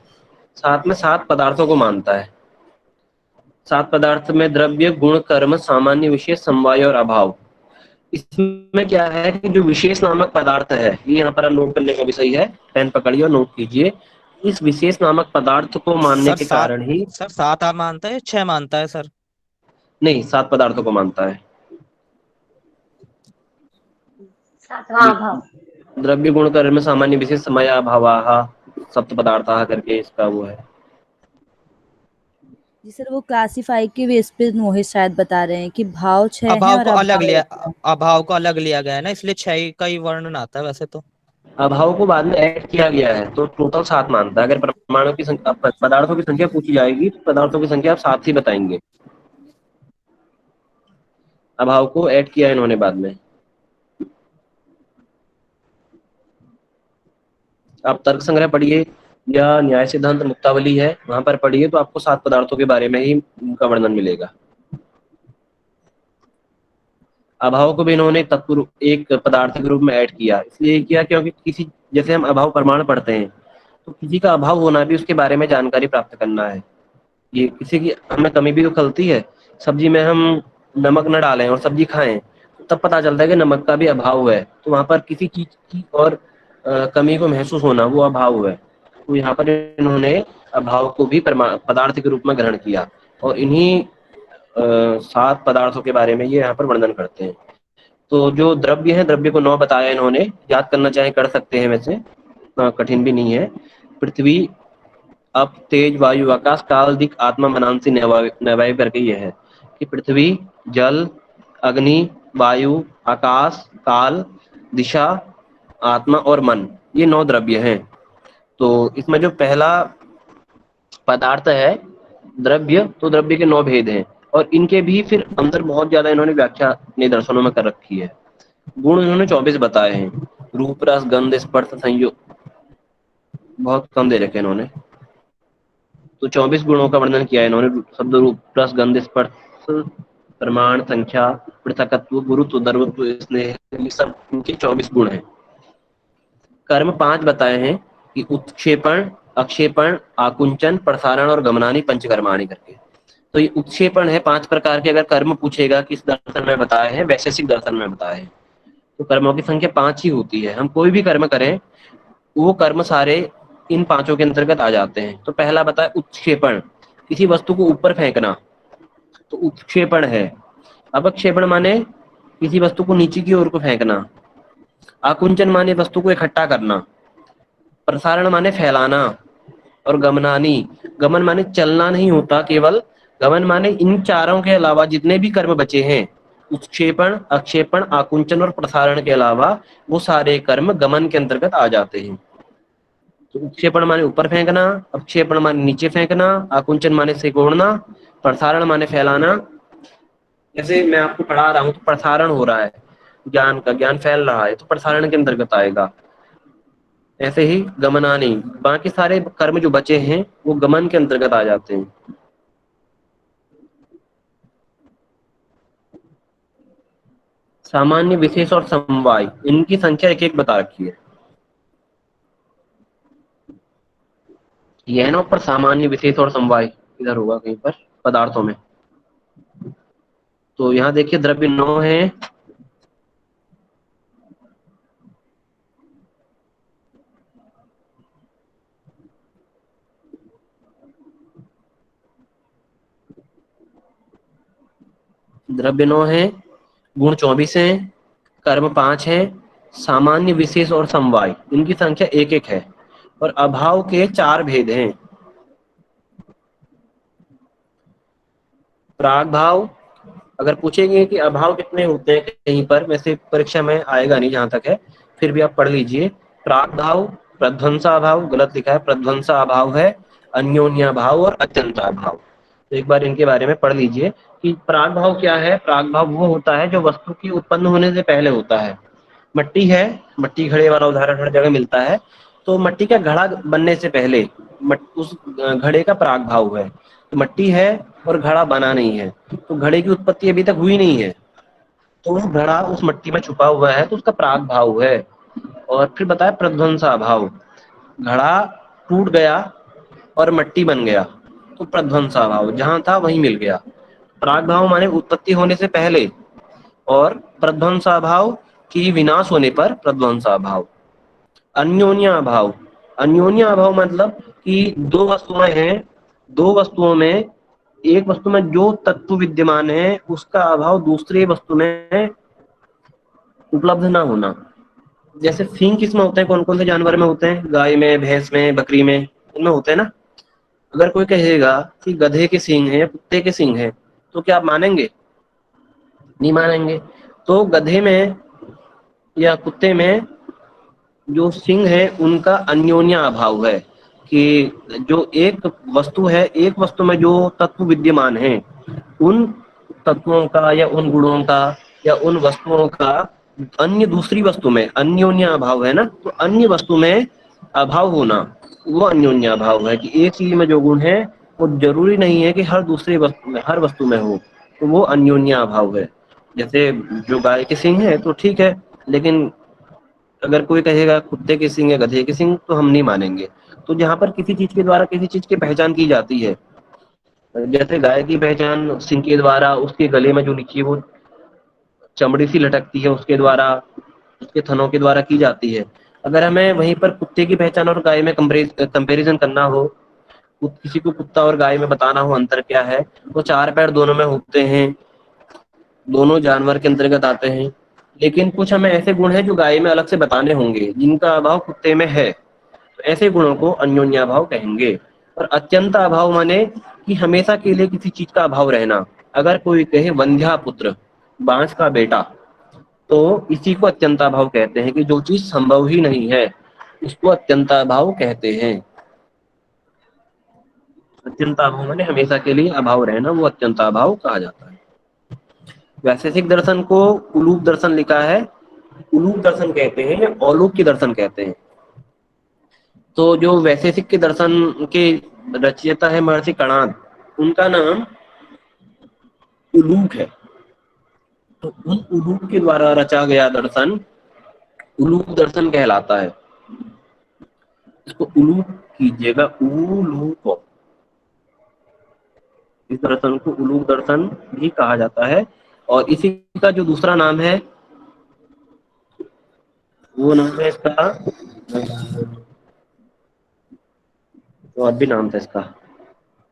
साथ में 7 पदार्थों को मानता है। 7 पदार्थ में द्रव्य, गुण, कर्म, सामान्य, विशेष, समवाय और अभाव। इसमें क्या है कि जो विशेष नामक पदार्थ है, ये यहाँ पर नोट करने का विषय है, पेन पकड़िए और नोट कीजिए। इस विशेष नामक पदार्थ को मानने के कारण ही सर 7 आप मानता है, 6 मानता है सर? नहीं, 7 पदार्थों को मानता है। 7वां अभाव। द्रव्य गुण कर्म सामान्य विशेष समय अभावाः सप्त पदार्थाः करके इसका वो है। जी सर, वो क्लासिफाई के बेस पे मोहित शायद बता रहे हैं कि भाव 6 हैं अभाव और को अलग लिया, अभाव अभाव को अलग लिया गया है ना, इसलिए 6 का ही वर्णन आता है वैसे तो। अभाव को बाद में ऐड किया गया है तो टोटल 7 मानता है। अगर परमाणु की संख्या, पदार्थों की संख्या पूछी जाएगी तो पदार्थों की संख्या आप 7 ही बताएंगे। अभाव को ऐड किया है इन्होंने बाद में। आप तर्क संग्रह पढ़िए या न्याय सिद्धांत मुक्तावली है, वहां पर पढ़िए तो आपको 7 पदार्थों के बारे में ही उनका वर्णन मिलेगा। अभाव को भी इन्होंने तत्व एक पदार्थ के रूप में ऐड किया, इसलिए किया क्योंकि किसी, जैसे हम अभाव प्रमाण पढ़ते हैं तो किसी का अभाव होना भी उसके बारे में जानकारी प्राप्त करना है। ये किसी की हमें कमी भी तो खलती है, सब्जी में हम नमक न डालें और सब्जी खाएं तब पता चलता है कि नमक का भी अभाव है, तो वहां पर किसी चीज की और कमी को महसूस होना वो अभाव है। तो यहाँ पर इन्होंने अभाव को भी पदार्थ के रूप में ग्रहण किया और इन्हीं 7 पदार्थों के बारे में ये यहाँ पर वर्णन करते हैं। तो जो द्रव्य है, द्रव्य को 9 बताया इन्होंने, याद करना चाहे कर सकते हैं, वैसे कठिन भी नहीं है। पृथ्वी, अप, तेज, वायु, आकाश, काल, दिक, आत्मा, मनांसी, नैवायु करके ये है कि पृथ्वी, जल, अग्नि, वायु, आकाश, काल, दिशा, आत्मा और मन, ये 9 द्रव्य हैं। तो इसमें जो पहला पदार्थ है द्रव्य, तो द्रव्य के 9 भेद हैं और इनके भी फिर अंदर बहुत ज्यादा इन्होंने व्याख्या अपने दर्शनों में कर रखी है। गुण इन्होंने 24 बताए हैं। रूप, रस, गंध, स्पर्श, संयोग बहुत कम दे रखे इन्होंने, तो 24 गुणों का वर्णन किया है इन्होंने। शब्द, रूप, रस, गंध, स्पर्श, प्रमाण, संख्या, पृथकत्व, गुरुत्व, द्रवत्व, स्नेह, ये सब इनके 24 गुण हैं। कर्म 5 बताए हैं कि उत्क्षेपण, अक्षेपण, आकुंचन, प्रसारण और गमनानी पंचकर्माणी करके। तो ये उत्क्षेपण है, 5 प्रकार के अगर कर्म पूछेगा किस दर्शन में बताए हैं, वैशेषिक दर्शन में बताए हैं, तो कर्मों की संख्या 5 ही होती है। हम कोई भी कर्म करें वो कर्म सारे इन 5 के अंतर्गत आ जाते हैं। तो पहला बताया उत्क्षेपण, किसी वस्तु को ऊपर फेंकना, तो उत्क्षेपण है। अपक्षेपण माने किसी वस्तु को नीचे की ओर को फेंकना। आकुंचन माने वस्तु को इकट्ठा करना। प्रसारण माने फैलाना। और गमनानी, गमन माने चलना नहीं होता केवल, गमन माने इन चारों के अलावा जितने भी कर्म बचे हैं, उत्क्षेपण, अक्षेपण, आकुंचन और प्रसारण के अलावा, वो सारे कर्म गमन के अंतर्गत आ जाते हैं। तो उत्क्षेपण माने ऊपर फेंकना, अक्षेपण माने नीचे फेंकना, आकुंचन माने सिकोड़ना, प्रसारण माने फैलाना। जैसे मैं आपको पढ़ा रहा हूँ तो प्रसारण हो रहा है, ज्ञान का, ज्ञान फैल रहा है, तो प्रसारण के अंतर्गत आएगा। ऐसे ही गमनानी, बाकी सारे कर्म जो बचे हैं वो गमन के अंतर्गत आ जाते हैं। सामान्य, विशेष और समवाय, इनकी संख्या एक एक बता रखी है। यह ना ऊपर सामान्य, विशेष और समवाय इधर होगा कहीं पर पदार्थों में। तो यहाँ देखिए द्रव्य 9 है, द्रव्य 9 है, गुण 24 है, कर्म 5 है, सामान्य, विशेष और समवाय इनकी संख्या एक एक है और अभाव के 4 भेद हैं। प्राग भाव, अगर पूछेंगे कि अभाव कितने होते हैं कहीं पर, वैसे परीक्षा में आएगा नहीं जहां तक है, फिर भी आप पढ़ लीजिए। प्राग भाव, प्रध्वंसा भाव, गलत लिखा है, प्रध्वंसा भाव है, अन्योन्या भाव और अत्यंता भाव। तो एक बार इनके बारे में पढ़ लीजिए कि प्राग भाव क्या है। प्राग भाव वो होता है जो वस्तु की उत्पन्न होने से पहले होता है। मट्टी है, मट्टी घड़े वाला उदाहरण हर जगह मिलता है, तो मट्टी का घड़ा बनने से पहले उस घड़े का प्राग भाव है। तो मट्टी है और घड़ा बना नहीं है, तो घड़े की उत्पत्ति अभी तक हुई नहीं है, तो वो घड़ा उस मट्टी में छुपा हुआ है, तो उसका प्राग भाव है। और फिर बताया प्रध्वंसा भाव, घड़ा टूट गया और मट्टी बन गया, तो प्रध्वंसा भाव, जहां था वहीं मिल गया। प्राग भाव माने उत्पत्ति होने से पहले, और प्रध्वंसा भाव की विनाश होने पर प्रध्वंसा भाव। अन्योन्या भाव, अन्योन्या भाव मतलब कि दो वस्तुएं हैं, दो वस्तुओं में एक वस्तु में जो तत्व विद्यमान है उसका अभाव दूसरे वस्तु में उपलब्ध ना होना, जैसे सींग किसमें होते हैं, कौन कौन से जानवर में होते हैं? गाय में, भैंस में, बकरी में, इनमें होते हैं ना। अगर कोई कहेगा कि गधे के सींग है, कुत्ते के सींग है, तो क्या आप मानेंगे? नहीं मानेंगे। तो गधे में या कुत्ते में जो सिंह है उनका अन्योन्य अभाव है, कि जो एक वस्तु है, एक वस्तु में जो तत्व विद्यमान है, उन तत्वों का या उन गुणों का या उन वस्तुओं का अन्य दूसरी वस्तु में अन्योन्य अभाव है ना, तो अन्य वस्तु में अभाव होना, वो अन्योन्य अभाव है कि एक चीज में जो गुण है वो जरूरी नहीं है कि हर दूसरी वस्तु में, हर वस्तु में हो, तो वो अन्योन्य अभाव है। जैसे जो गाय के सींग है तो ठीक है, लेकिन अगर कोई कहेगा कुत्ते के सींग या गधे के सींग, तो हम नहीं मानेंगे। तो जहां पर किसी चीज के द्वारा किसी चीज की पहचान की जाती है, जैसे गाय की पहचान सींग के द्वारा, उसके गले में जो नीचे वो चमड़ी सी लटकती है उसके द्वारा, उसके थनों के द्वारा की जाती है। अगर हमें वहीं पर कुत्ते की पहचान और गाय में कंपेरिजन करना हो, किसी को कुत्ता और गाय में बताना हो अंतर क्या है, तो चार पैर दोनों में होते हैं, दोनों जानवर के अंतर्गत आते हैं, लेकिन कुछ हमें ऐसे गुण हैं जो गाय में अलग से बताने होंगे जिनका अभाव कुत्ते में है, तो ऐसे गुणों को अन्योन्य अभाव कहेंगे। और अत्यंत अभाव माने कि हमेशा के लिए किसी चीज का अभाव रहना। अगर कोई कहे वंध्या पुत्र, बांस का बेटा, तो इसी को अत्यंताभाव कहते हैं, कि जो चीज संभव ही नहीं है उसको अत्यंताभाव कहते हैं। अत्यंताभाव माने हमेशा के लिए अभाव रहना, वो अत्यंताभाव कहा जाता है। वैशेषिक दर्शन को उलूक दर्शन लिखा है, उलूक दर्शन कहते हैं या औलूक दर्शन कहते हैं। तो जो वैशेषिक के दर्शन के रचयिता है महर्षि कणाद, उनका नाम उलूक है। तो उन उलूक के द्वारा रचा गया दर्शन उलूक दर्शन कहलाता है। इसको उलूक कीजिएगा, उलूक, इस दर्शन को उलूक दर्शन भी कहा जाता है। और इसी का जो दूसरा नाम है वो नाम है इसका, और भी नाम था इसका,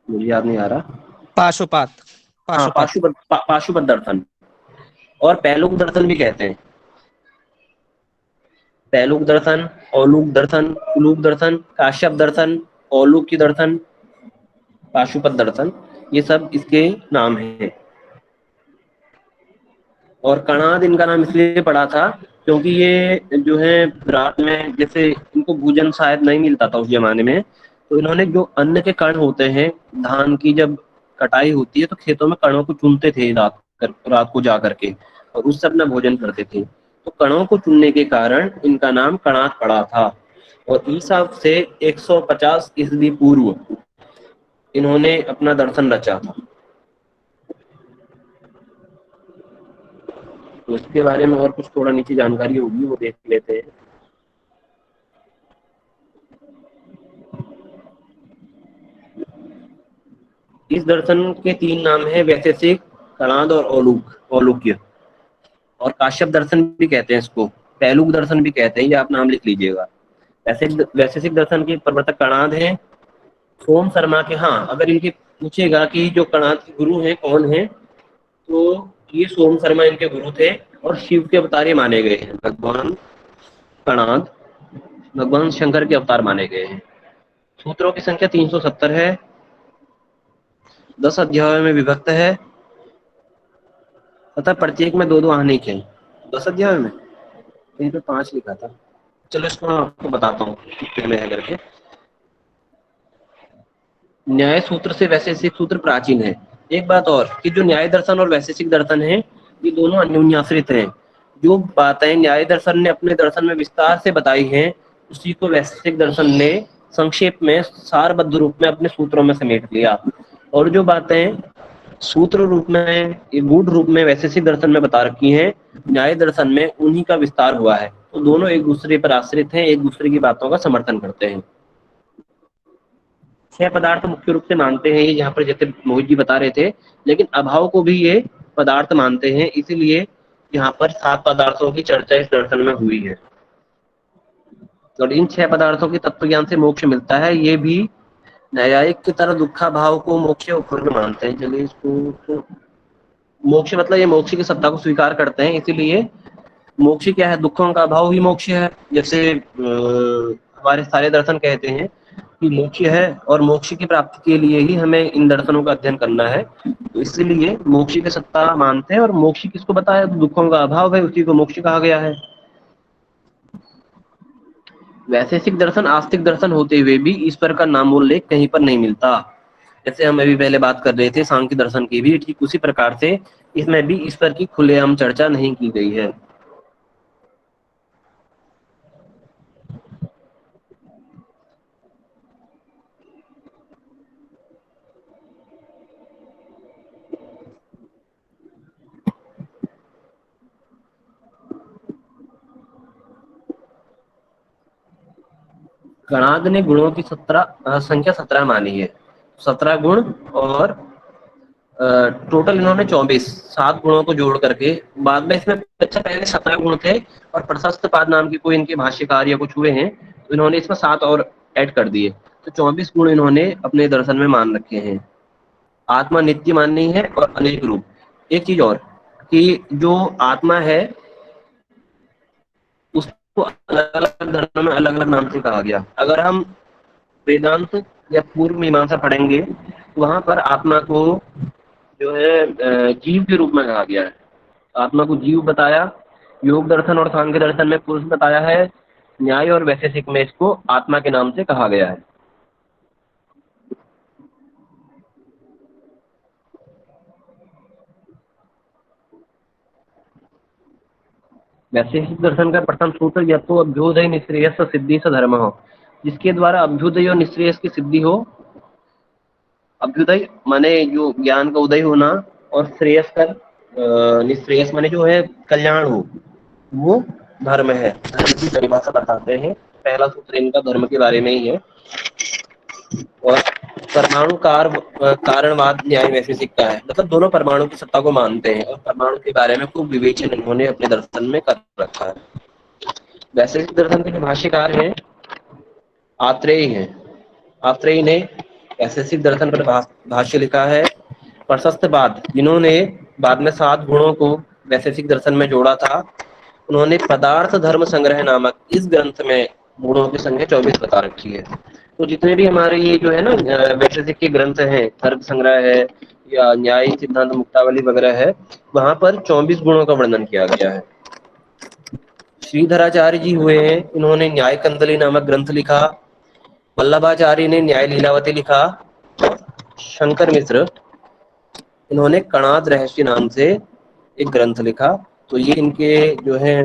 मुझे याद नहीं आ रहा। पाशुपात। हाँ, पाशुपत दर्शन, और पैलुक दर्शन भी कहते हैं। पैलुक दर्शन, औलूक दर्शन, उलूक दर्शन, काश्यप दर्शन, औलूक की दर्शन, पाशुपत दर्शन, ये सब इसके नाम हैं। और कणाद इनका नाम इसलिए पड़ा था क्योंकि ये जो है रात में, जैसे इनको भोजन शायद नहीं मिलता था उस जमाने में, तो इन्होंने जो अन्न के कण होते हैं, धान की जब कटाई होती है तो खेतों में कणों को चुनते थे रात को जा करके, और उससे अपना भोजन करते थे। तो कणों को चुनने के कारण इनका नाम कणाद पड़ा था। और ईसा से 150 ईस्वी पूर्व इन्होंने अपना दर्शन रचा था। तो इसके बारे में और कुछ थोड़ा नीचे जानकारी होगी, वो देख लेते हैं। इस दर्शन के तीन नाम हैं, वैशेषिक, कणाद और औलूक्य। और काश्यप दर्शन भी कहते हैं इसको, पैलुक दर्शन भी कहते हैं, ये आप नाम लिख लीजिएगा। वैशेषिक दर्शन के प्रवर्तक कणाद हैं, सोम शर्मा के। हाँ, अगर इनके पूछेगा कि जो कणाद के गुरु हैं कौन है, तो ये सोम शर्मा इनके गुरु थे और शिव के अवतार माने गए हैं। भगवान कणाद भगवान शंकर के अवतार माने गए हैं। सूत्रों की संख्या 370 है, 10 अध्यायों में विभक्त है, तथा प्रत्येक में 2-2 आहनिक है। 10 अध्यायों में कहीं पे 5 लिखा था, चलो इसको मैं आपको बताता हूँ कितने में है करके। न्याय सूत्र से वैशेषिक सूत्र प्राचीन है। एक बात और, कि जो न्याय दर्शन और वैशेषिक दर्शन है, ये दोनों अन्योन्याश्रित हैं। जो बातें न्याय दर्शन ने अपने दर्शन में विस्तार से बताई हैं, उसी को वैशेषिक दर्शन ने संक्षेप में सारबद्ध रूप में अपने सूत्रों में समेट लिया। और जो बातें सूत्र रूप में, गूढ़ रूप में वैशेषिक दर्शन में बता रखी हैं, न्याय दर्शन में उन्हीं का विस्तार हुआ है। तो दोनों एक दूसरे पर आश्रित हैं, एक दूसरे की बातों का समर्थन करते हैं। 6 पदार्थ मुख्य रूप से मानते हैं ये, जहाँ पर जैसे मोहित जी बता रहे थे, लेकिन अभाव को भी ये पदार्थ मानते हैं, इसीलिए यहाँ पर 7 पदार्थों की चर्चा इस दर्शन में हुई है। और इन 6 पदार्थों के तत्व ज्ञान से मोक्ष मिलता है, ये भी न्यायिक की तरह दुखा भाव को मोक्ष उपपूर्ण मानते हैं। चलिए इसको, तो मोक्ष मतलब ये मोक्ष की सत्ता को स्वीकार करते हैं, इसीलिए मोक्ष क्या है? दुखों का अभाव ही मोक्ष है। जैसे हमारे सारे दर्शन कहते हैं कि मोक्ष है और मोक्ष की प्राप्ति के लिए ही हमें इन दर्शनों का अध्ययन करना है। तो इसलिए मोक्ष की सत्ता मानते हैं, और मोक्ष किसको बताया? दुखों का अभाव है, उसी को मोक्ष कहा गया है। वैशेषिक दर्शन आस्तिक दर्शन होते हुए भी ईश्वर का नाम उल्लेख कहीं पर नहीं मिलता। जैसे हम अभी पहले बात कर रहे थे सांख्य दर्शन की भी, ठीक उसी प्रकार से इसमें भी ईश्वर की खुलेआम चर्चा नहीं की गई है। गणाद ने गुणों की संख्या 17 मानी है। 17 गुण, और टोटल इन्होंने 24 7 गुणों को जोड़ करके, बाद में इसमें अच्छा पहले 17 गुण थे और प्रशस्त पाद नाम की कोई इनके भाष्यकार या कुछ हुए हैं, तो इन्होंने इसमें 7 और ऐड कर दिए, तो 24 गुण इन्होंने अपने दर्शन में मान रखे हैं। आत्मा नित्य माननी है और अनेक रूप। एक चीज और कि जो आत्मा है उसको अलग अलग धर्म में अलग अलग नाम से कहा गया। अगर हम वेदांत या पूर्व मीमांसा पढ़ेंगे तो वहां पर आत्मा को जो है जीव के रूप में कहा गया है। आत्मा को जीव बताया, योग दर्शन और सांख्य दर्शन में पुरुष बताया है, न्याय और वैशेषिक में इसको आत्मा के नाम से कहा गया है। वैशेषिक दर्शन का प्रथम सूत्र या तो अभ्युदय निश्रेयस सिद्धि स धर्म हो, जिसके द्वारा अभ्युदय और निश्रेयस की सिद्धि हो। अभ्युदय माने जो ज्ञान का उदय होना, और श्रेयस कर निश्रेयस माने जो है कल्याण हो, वो धर्म है। धर्म की परिभाषा बताते हैं। पहला सूत्र इनका धर्म के बारे में ही है। और परमाणु कारणवाद न्याय वैशेषिक का है, मतलब दोनों परमाणु की सत्ता को मानते हैं और परमाणु के बारे में खूब विवेचन इन्होंने अपने दर्शन में कर रखा है। वैशेषिक दर्शन के जो भाष्यकार हैं आत्रेय हैं। आत्रेय ने वैशेषिक दर्शन पर भाष्य लिखा है। प्रशस्त बाद, जिन्होंने बाद में 7 गुणों को वैशेषिक दर्शन में जोड़ा था, उन्होंने पदार्थ धर्म संग्रह नामक इस ग्रंथ में गुणों की संख्या 24 बता रखी है। तो जितने भी हमारे ये जो है ना वैशेषिक के ग्रंथ हैं, तर्क संग्रह है या न्याय सिद्धांत मुक्तावली वगैरह है, वहां पर 24 गुणों का वर्णन किया गया है। श्रीधराचार्य जी हुए हैं, इन्होंने न्याय कंदली नामक ग्रंथ लिखा। वल्लभाचार्य ने न्याय लीलावती लिखा। शंकर मिश्र, इन्होंने कणाद रहस्य नाम से एक ग्रंथ लिखा। तो ये इनके जो है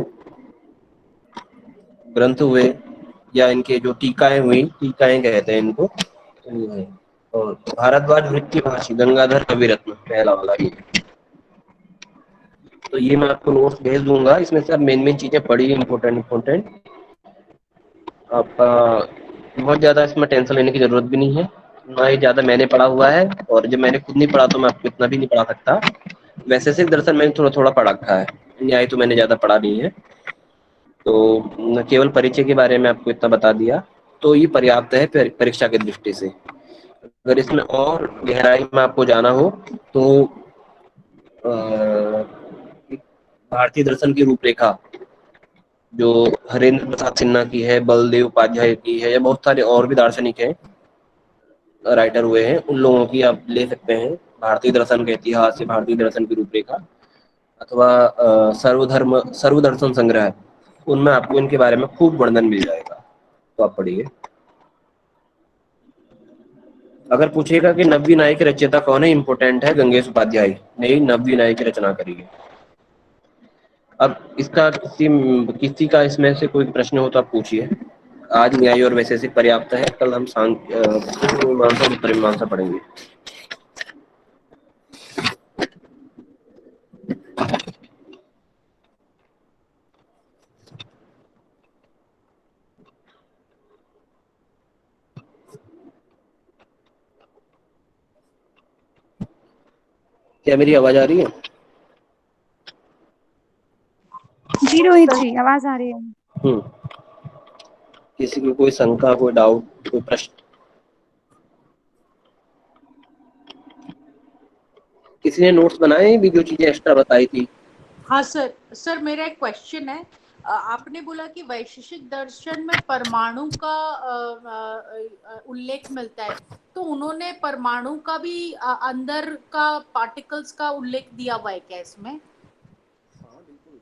ग्रंथ हुए, या इनके जो टीकाएं हुई, टीकाएं कहते हैं इनको, तो ये है। और भारद्वाज वृत्ति भाषी गंगाधर कविरत्न पहला वाला ये। तो ये मैं आपको नोट्स भेज दूंगा, इसमें से आप मेन चीजें पढ़िए, इम्पोर्टेंट। आपका बहुत ज्यादा इसमें टेंशन लेने की जरूरत भी नहीं है, ना ही ज्यादा मैंने पढ़ा हुआ है, और जब मैंने खुद नहीं पढ़ा तो मैं आपको इतना भी नहीं पढ़ा सकता। वैसे सिर्फ दर्शन मैंने थोड़ा थोड़ा पढ़ा रखा है, न्याय तो मैंने ज्यादा पढ़ा नहीं है, तो केवल परिचय के बारे में आपको इतना बता दिया, तो ये पर्याप्त है परीक्षा की दृष्टि से। अगर इसमें और गहराई में आपको जाना हो तो भारतीय दर्शन की रूपरेखा जो हरेंद्र प्रसाद सिन्हा की है, बलदेव उपाध्याय की है, या बहुत सारे और भी दार्शनिक हैं, राइटर हुए हैं, उन लोगों की आप ले सकते हैं। भारतीय दर्शन का इतिहास या भारतीय दर्शन की रूपरेखा, अथवा सर्वदर्शन संग्रह, उनमें आपको इनके बारे में खूब वर्णन मिल जाएगा, तो आप पढ़िए। अगर पूछेगा कि नव्य न्याय के रचयिता कौन है, इंपोर्टेंट है गंगेश उपाध्याय ने नव्य न्याय की रचना करी है। अब इसका किसी का इसमें से कोई प्रश्न हो तो आप पूछिए। आज न्याय और वैशेषिक पर्याप्त है, कल हम मीमांसा और उत्तर मीमांसा पढ़ेंगे। क्या मेरी आवाज आ रही है? जी रोहित जी, आवाज आ रही है। किसी को कोई शंका, कोई डाउट, कोई प्रश्न? किसी ने नोट्स बनाए भी, जो चीजें एक्स्ट्रा बताई थी? हाँ सर, सर मेरा एक क्वेश्चन है। आपने बोला कि वैशेषिक दर्शन में परमाणु का उल्लेख मिलता है, तो उन्होंने परमाणु का भी अंदर का पार्टिकल्स का उल्लेख दिया हुआ है क्या इसमें? हाँ बिल्कुल,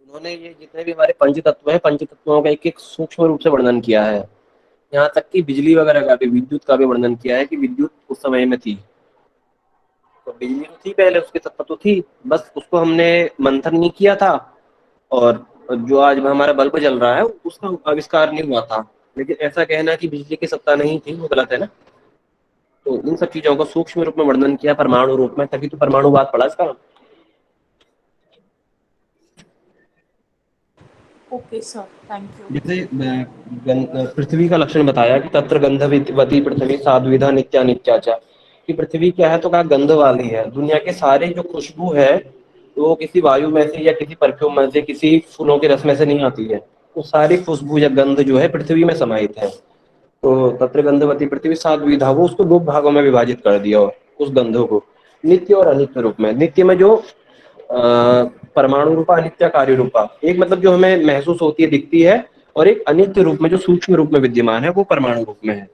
उन्होंने ये जितने भी हमारे पंच तत्व है, पंच तत्वों का एक एक सूक्ष्म रूप से वर्णन किया है। यहाँ तक कि बिजली वगैरह का भी, विद्युत का भी वर्णन किया है कि विद्युत उस समय में थी। तो बिजली तो थी पहले, उसके सत्ता तो थी, बस उसको हमने मंथन नहीं किया था। और जो आज हमारा बल्ब जल रहा है उसका आविष्कार नहीं हुआ था। लेकिन ऐसा कहना कि बिजली की सत्ता नहीं थी वो गलत है ना। तो इन सब चीजों को सूक्ष्म रूप में वर्णन किया, परमाणु रूप में, तभी तो परमाणुवाद पड़ा इसका। Okay sir, thank you. जैसे पृथ्वी का लक्षण बताया कि तत्र गंधवती पृथ्वी साध्विधा नित्या नित्याचा, कि पृथ्वी क्या है तो कहा गंध वाली है। दुनिया के सारे जो खुशबू है वो किसी वायु में से या किसी परफ्यूम में से, किसी फूलों के रस में से नहीं आती है। वो सारी खुशबू या गंध जो है पृथ्वी में समाहित है। तो तत्र गंधवती पृथ्वी साध्विधा, वो उसको दो भागों में विभाजित कर दिया। और उस गंधों को नित्य और अनित्य रूप में, नित्य में जो परमाणु रूपा, अनित्य कार्य रूपा, एक मतलब जो हमें महसूस होती है, दिखती है, और एक अनित्य रूप में जो सूक्ष्म रूप में विद्यमान है वो परमाणु रूप में है,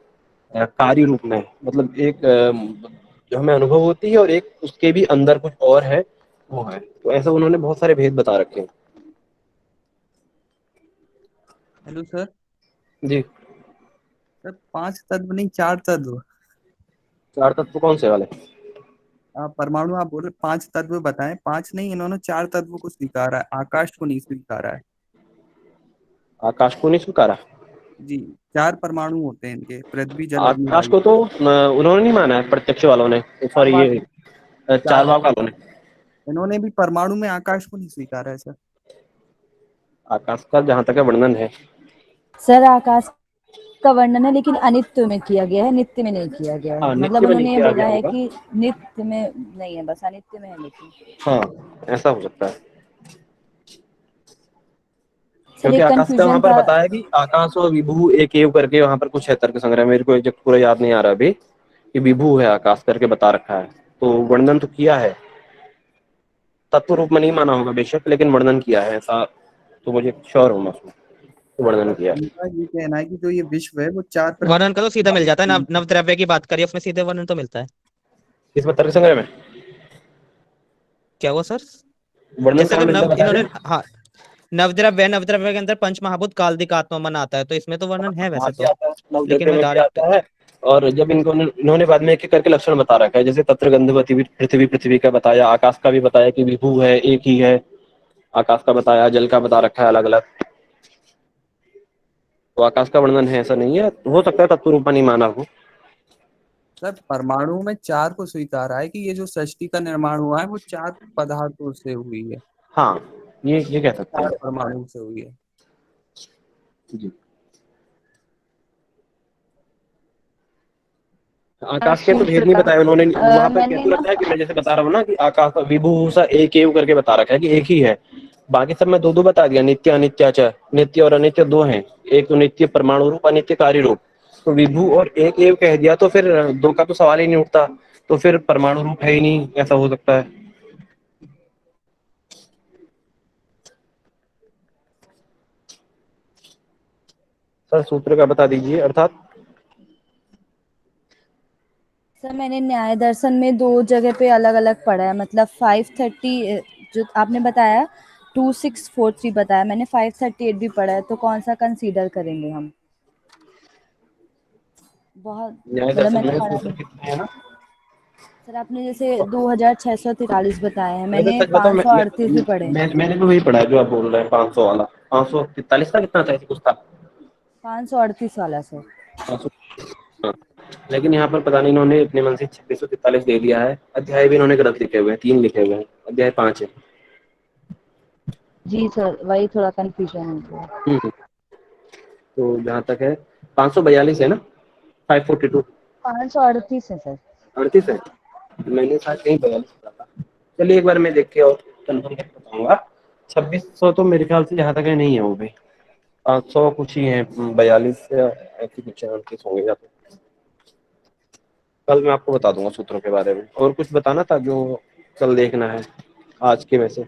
कार्य रूप में। मतलब एक जो हमें अनुभव होती है, और एक उसके भी अंदर कुछ और है वो है। तो ऐसा उन्होंने बहुत सारे भेद बता रखे हैं। Hello sir. जी। सर 5 तत्व नहीं, 4 तत्व। चार तत्व कौन से वाले? परमाणु आप बोल रहे 5 तत्व बताएं, 5 नहीं, इन्होंने 4 तत्व को स्वीकारा है, आकाश को नहीं स्वीकारा है। आकाश को नहीं स्वीकारा? जी। 4 परमाणु होते हैं इनके, पृथ्वी जल अग्नि आकाश वायु। को तो उन्होंने नहीं माना है, प्रत्यक्ष वालों ने, सॉरी चारवाक ये चारवाक चारवाक वालों ने। इन्होंने भी परमाणु में आकाश को नहीं स्वीकारा है सर। आकाश का जहां तक है वर्णन है। सर आकाश का वर्णन है लेकिन अनित्य में किया गया है, नित्य में नहीं किया गया है। हाँ, मतलब नित्य में नहीं उन्होंने ये किया बोला गया है होगा। कि नित्य में नहीं है, बस अनित्य में है लेकिन। हाँ, ऐसा हो सकता है, सर क्योंकि एक आकाश का वहां कंफ्यूजन पर था। बताया कि आकाश और विभु एक एव करके, वहां पर कुछ है तर्क संग्रह, मेरे को एग्जैक्ट पूरा याद नहीं आ रहा अभी, कि विभु है आकाश करके बता रखा है। तो वर्णन तो किया है, तत्व रूप में नहीं माना होगा बेशक, लेकिन वर्णन किया है ऐसा, तो मुझे श्योर हूँ मैं उसमें, तो वर्णन सर किया है। इनका ये कहना है कि जो ये विश्व है वो 4 वर्णन का तो सीधा मिल जाता है, नव द्रव्य की बात करिए उसमें सीधे वर्णन तो मिलता है। इसमें तर्क संग्रह में क्या हुआ सर? वर्णन जैसे कहाँ अगर मिलता नव, है बता इन्होंने, दें? हाँ, नवद्रव्य, नवद्रव्य के अंदर पंचमहाभूत काल्दिक आत्मा मन आता है, तो इसमें तो वर्णन है वहां वैसे भी तो। आता है, लेकिन नवद्रव्य मैं में भी डायरेक्ट, आता है। और जब इनको इन्होंने बाद में एक एक करके लक्षण बता रखा है, जैसे तत्र गंधवती पृथ्वी, पृथ्वी का बताया, आकाश का भी बताया कि विभु है, एक ही है। आकाश का बताया, जल का बता रखा है अलग अलग। तो आकाश का वर्णन है, ऐसा नहीं है, हो सकता है तत्व रूपा नहीं माना हो। सर परमाणु में 4 को स्वीकारा है कि ये जो सृष्टि का निर्माण हुआ है वो 4 पदार्थों से हुई है, हाँ, ये कह सकते 4 हैं। परमाणु से हुई है। जी। आकाश के तो भेद नहीं बताए उन्होंने, वहां पर कह मैंने तो ना रखा है कि मैं जैसे बता रहा हूँ ना कि आकाश का विभु सा एक एव करके बता रखा है कि एक ही है। बाकी सब में दो दो बता दिया, नित्य अनित्याचा, नित्य और अनित्य दो हैं। एक तो नित्य परमाणु रूप, अनित्य कार्य रूप। तो विभु और एक एव कह दिया तो फिर दो का तो सवाल ही नहीं उठता। तो फिर परमाणु रूप है ही नहीं, ऐसा हो सकता है। सर सूत्र का बता दीजिए अर्थात। सर मैंने न्याय दर्शन में 2 जगह पे अलग अलग पढ़ा है, मतलब 530 जो आपने बताया, 2643 बताया, मैंने 538 भी पढ़ा है, तो कौन सा कंसीडर करेंगे हम? बहुत न्याय मतलब दर्शन मैंने में पढ़ा सूत्र नहीं। कितने हैं ना? सर आपने जैसे 2643 बताए हैं, वैसे मैंने सच बताओ, 538 भी पढ़े। मैंने भी वही पढ़ा है जो आप बोल रहे हैं, 500 वाला। 543 था, कितना था, ऐसे कुछ था। 538 वाला सर। 500। हाँ। लेकिन यहाँ पर पता नहीं इन्होंने अपने मन से 2643 दे दिया है। अध्याय भी इन्होंने गलत लिखे हुए हैं, 3 लिखे हुए हैं, अध्याय 5 है। जी सर, वही थोड़ा कंफ्यूजन हो गया। तो जहाँ तक है 542 है ना, 542। 538 है सर। 38 है, मैंने शायद कहीं 42 पढ़ा था। चलिए एक बार मैं देख के और कंफर्म करके बताऊंगा। 2600 तो मेरे ख्याल से जहाँ तक है नहीं है वो भी, 500 कुछ ही है, 42 या ऐसी कुछ 38 होंगे या तो। कल मैं आपको बता दूंगा सूत्रों के बारे में। और कुछ बताना था जो कल देखना है आज के में से?